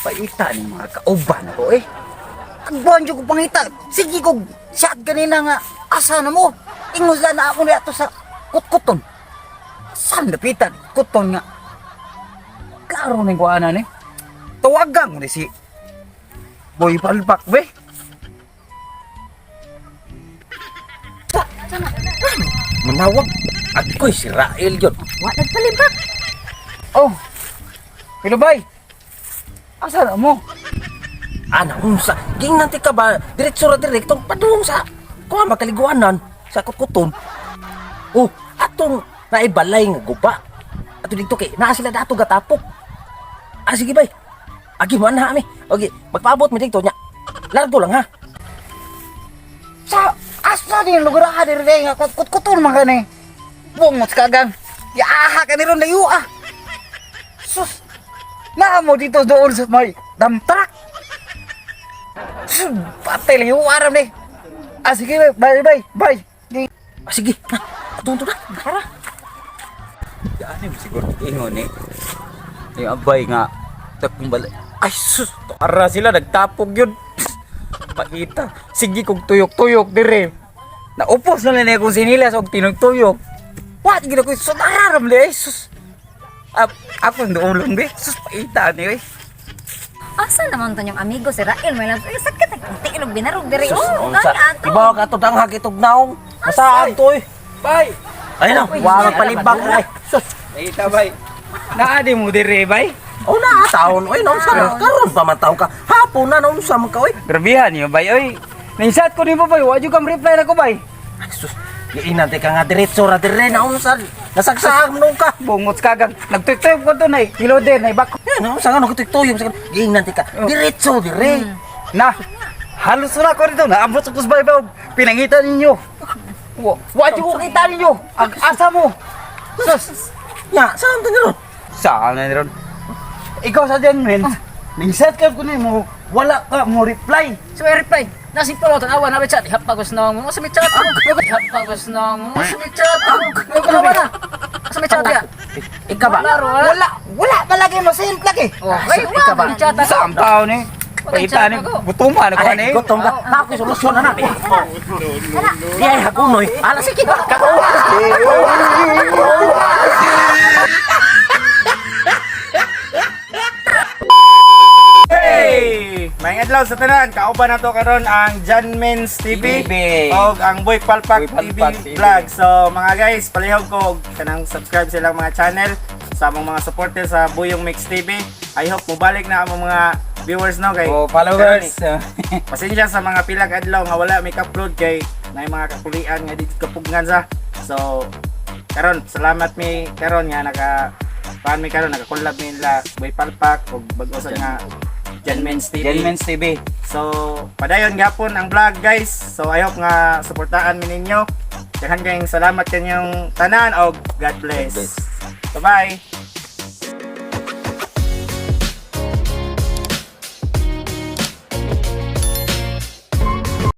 Paita ni mga kauban ko eh. Agbuhan ko pangita. Sige ko, shot ganina nga. Asa na mo? Ingos na ako na ato sa kutkuton. Saan napitan? Kuton nga. Klaro na yung kuhanan eh. Tawagang ni si Boy Palpak be. Manawag. Ako'y si Rael yun. Wa nagpalibak. Oh, hello bay. Asa na mo? Ana, unsa? Ging nanti ka ba? Diretso ra direktong padung sa kuha makaliguanan sa kukuton. Oh, atong naibalay nga guba. Ato dito kay naa sila dato gatapok. Ah, sige bay. Agi man ha mi. Okay, magpaabot mi dito nya. Largo lang ha. Sa asa din lugar ka dire nga kutkuton man kani. Bungot kagang. Ya aha ka ni ron layo ah. Sus. Na mo dito doon sa may dump truck. Sus, patay lang yung aram ni. Ah, sige, bye. Ah, sige. Atong to na. Tara. Yan mo siguro ingon eh. Yung abay nga. Tapong balay. Ay sus, para sila nagtapog yun. Pakita. Sige kong tuyok-tuyok dire. Naupos na lang akong sinilas o tinugtuyok. What? Gina ko sus, nararam di eh. Sus. Ako ndoulong di. Sus, pakita niyo eh. Asa naman to yung amigo si Rael? May lang sakit ang tilog binarog diri. Sus, Oh, unsa? gani ato. Ibaw ka to danghag itog naong. Masaag to eh. Bay! Ay na, wa magpalibak na eh. Sus. Pakita bay. Naadi mo dire bay. Oh na taon. Oy, naunsa na. Karon pa man taon ka. Hapon na naunsa man ka oy. Grabihan niyo bay. Oy, naisat ko ni mo bay. Wadi kam reply na ko bay. Ay sus. Giinan te ka nga diretso ra dire naunsa. Nasagsahag mo ka. Bungot kagang. Nagtuyok ko to na eh. Hilode na ibak. Yan, sa nga nagtuyok sa giinan te ka. Diretso dire. Na, halos na ko dito. Naabot sa kusbay ba? Pinangitan ninyo. Wadi ko kita ninyo. Ang asa mo. Sus. Ya, saan ta niron? Saan na niron? Ikaw sa dyan, men. Ningsat ka ko na mo. Wala ka mo reply. So I reply, nasing pala ito, awan, nabi chat, ihapagos na mo, sa may chat, ihapagos na mo, sa may chat, ano ba na? Sa may chat ya? Ikaw ba? Wala palagi mo simple lagi. Oh, ay, Ikaw ba? wala, chat ako. Saan tao ni? Pakita ni butuman ako ni. Ay, gutom ka. Ako solusyon na na. Di ay hakunoy. Ala sige ba? Hey! May adlaw sa tanan, kauban na to karon ang John Men's TV o ang Boy Palpak TV vlog. So mga guys, palihog ko kanang subscribe silang mga channel sa among mga supporter sa Buyong Mix TV. I hope mobalik na among mga viewers no kay Followers. pasensya sa mga pila ka adlaw nga wala may upload kay may mga kakulian nga dito kapugngan sa. So karon salamat mi karon nga mi karon naka-collab mi nila Boy Palpak ug bag-o sa nga John Men's TV. John Men's TV. So, padayon gapon ang vlog guys. So, I hope nga suportaan mi ninyo. Daghan kayong salamat kanyang tanan og God bless. Bye-bye.